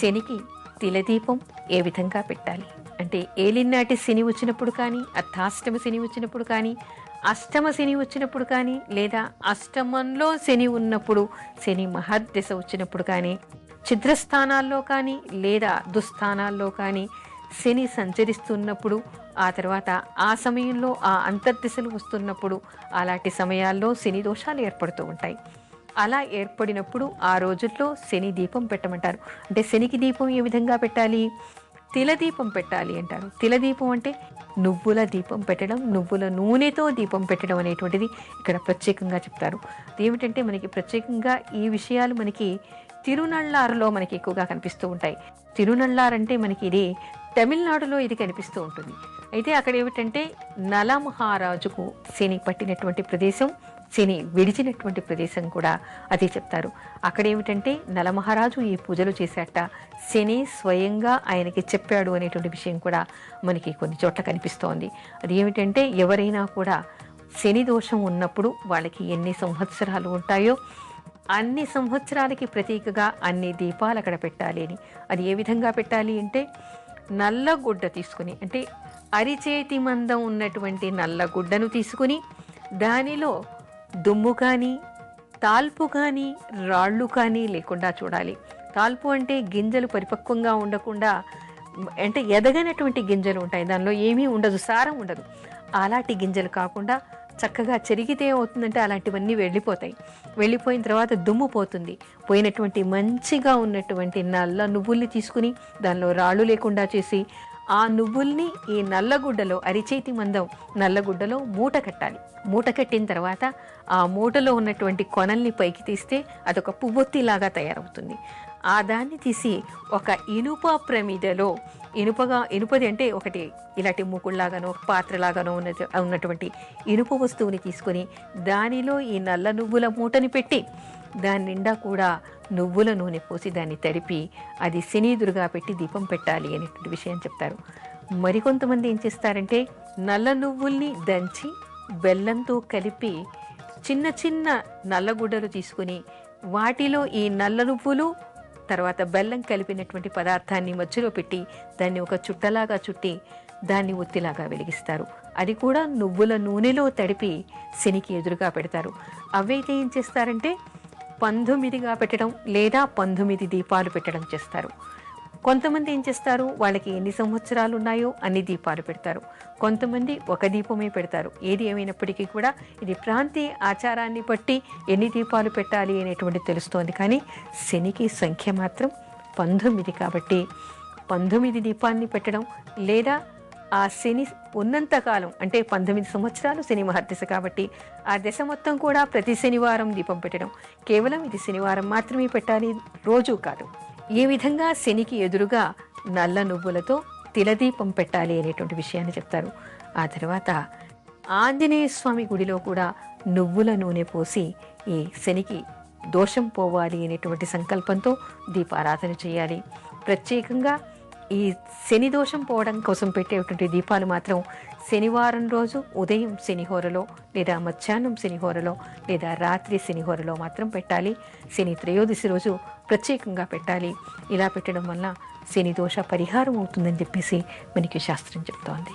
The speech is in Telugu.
శనికి తిలదీపం ఏ విధంగా పెట్టాలి అంటే ఏలినాటి శని వచ్చినప్పుడు కానీ, అర్ధాష్టమ శని వచ్చినప్పుడు కానీ, అష్టమ శని వచ్చినప్పుడు కానీ, లేదా అష్టమంలో శని ఉన్నప్పుడు, శని మహర్దశ వచ్చినప్పుడు కానీ, ఛిద్రస్థానాల్లో కానీ లేదా దుస్థానాల్లో కానీ శని సంచరిస్తున్నప్పుడు, ఆ తర్వాత ఆ సమయంలో ఆ అంతర్దిశలు వస్తున్నప్పుడు, అలాంటి సమయాల్లో శని దోషాలు ఏర్పడుతూ ఉంటాయి. అలా ఏర్పడినప్పుడు ఆ రోజుల్లో శని దీపం పెట్టమంటారు. అంటే శనికి దీపం ఏ విధంగా పెట్టాలి? తిలదీపం పెట్టాలి అంటారు. తిలదీపం అంటే నువ్వుల దీపం పెట్టడం, నువ్వుల నూనెతో దీపం పెట్టడం అనేటువంటిది ఇక్కడ ప్రత్యేకంగా చెప్తారు. ఏమిటంటే మనకి ప్రత్యేకంగా ఈ విషయాలు మనకి తిరునళ్ళారులో మనకి ఎక్కువగా కనిపిస్తూ ఉంటాయి. తిరునళ్ళారు అంటే మనకి ఇది తమిళనాడులో ఇది కనిపిస్తూ ఉంటుంది. అయితే అక్కడ ఏమిటంటే నలమహారాజుకు శని పట్టినటువంటి ప్రదేశం, శని విడిచినటువంటి ప్రదేశం కూడా అదే చెప్తారు. అక్కడ ఏమిటంటే నలమహారాజు ఈ పూజలు చేశాట, శని స్వయంగా ఆయనకి చెప్పాడు అనేటువంటి విషయం కూడా మనకి కొన్ని చోట్ల కనిపిస్తోంది. అది ఏమిటంటే ఎవరైనా కూడా శని దోషం ఉన్నప్పుడు వాళ్ళకి ఎన్ని సంవత్సరాలు ఉంటాయో అన్ని సంవత్సరాలకి ప్రతీకగా అన్ని దీపాలు అక్కడ పెట్టాలి అని. అది ఏ విధంగా పెట్టాలి అంటే నల్లగుడ్డ తీసుకుని, అంటే అరిచేతి మందం ఉన్నటువంటి నల్లగుడ్డను తీసుకుని దానిలో దుమ్ము కానీ తాల్పు కానీ రాళ్ళు కానీ లేకుండా చూడాలి. తాల్పు అంటే గింజలు పరిపక్వంగా ఉండకుండా, అంటే ఎదగనటువంటి గింజలు ఉంటాయి, దానిలో ఏమీ ఉండదు, సారం ఉండదు. అలాంటి గింజలు కాకుండా చక్కగా చెరిగితే ఏమవుతుందంటే అలాంటివన్నీ వెళ్ళిపోతాయి. వెళ్ళిపోయిన తర్వాత దుమ్ము పోతుంది. పోయినటువంటి మంచిగా ఉన్నటువంటి నల్ల నువ్వుల్ని తీసుకుని దానిలో రాళ్ళు లేకుండా చేసి ఆ నువ్వుల్ని ఈ నల్లగుడ్డలో, అరిచేతి మందం నల్లగుడ్డలో మూట కట్టాలి. మూట కట్టిన తర్వాత ఆ మూటలో ఉన్నటువంటి కొనల్ని పైకి తీస్తే అదొక పువ్వొత్తిలాగా తయారవుతుంది. ఆ దాన్ని తీసి ఒక ఇనుప ప్రమిదలో, ఇనుపది అంటే ఒకటి ఇలాంటి మూకుళ్లాగానో పాత్రలాగానో ఉన్నటువంటి ఇనుప వస్తువుని తీసుకొని దానిలో ఈ నల్ల నువ్వుల మూటని పెట్టి దాని నిండా కూడా నువ్వుల నూనె పోసి దాన్ని తడిపి అది శనీదురుగా పెట్టి దీపం పెట్టాలి అనేటువంటి విషయం చెప్తారు. మరికొంతమంది ఏం చేస్తారంటే నల్ల నువ్వుల్ని దంచి బెల్లంతో కలిపి చిన్న చిన్న నల్లగుడ్డలు తీసుకుని వాటిలో ఈ నల్ల నువ్వులు తర్వాత బెల్లం కలిపినటువంటి పదార్థాన్ని మధ్యలో పెట్టి దాన్ని ఒక చుట్టలాగా చుట్టి దాన్ని ఒత్తిలాగా వెలిగిస్తారు. అది కూడా నువ్వుల నూనెలో తడిపి శనికి ఎదురుగా పెడతారు. అవైతే ఏం చేస్తారంటే 19గా పెట్టడం లేదా 19 దీపాలు పెట్టడం చేస్తారు. కొంతమంది ఏం చేస్తారు, వాళ్ళకి ఎన్ని సంవత్సరాలు ఉన్నాయో అన్ని దీపాలు పెడతారు. కొంతమంది ఒక దీపమే పెడతారు. ఏది ఏమైనప్పటికీ కూడా ఇది ప్రాంతీయ ఆచారాన్ని బట్టి ఎన్ని దీపాలు పెట్టాలి అనేటువంటి తెలుస్తోంది. కానీ శనికి సంఖ్య మాత్రం 19 కాబట్టి 19 దీపాన్ని పెట్టడం, లేదా ఆ శని ఉన్నంతకాలం అంటే 19 సంవత్సరాలు శని మహర్దశ కాబట్టి ఆ దశ మొత్తం కూడా ప్రతి శనివారం దీపం పెట్టడం. కేవలం ఇది శనివారం మాత్రమే పెట్టాలి, రోజు కాదు. ఈ విధంగా శనికి ఎదురుగా నల్ల నువ్వులతో తిలదీపం పెట్టాలి అనేటువంటి విషయాన్ని చెప్తారు. ఆ తర్వాత ఆంజనేయ స్వామి గుడిలో కూడా నువ్వుల నూనె పోసి ఈ శనికి దోషం పోవాలి అనేటువంటి సంకల్పంతో దీపారాధన చేయాలి. ప్రత్యేకంగా ఈ శని దోషం పోవడం కోసం పెట్టేటువంటి దీపాలు మాత్రం శనివారం రోజు ఉదయం శనిహోరలో లేదా మధ్యాహ్నం శనిహోరలో లేదా రాత్రి శనిహోరలో మాత్రం పెట్టాలి. శని త్రయోదశి రోజు ప్రత్యేకంగా పెట్టాలి. ఇలా పెట్టడం వల్ల శని దోష పరిహారం అవుతుందని చెప్పేసి మనకి శాస్త్రం చెప్తోంది.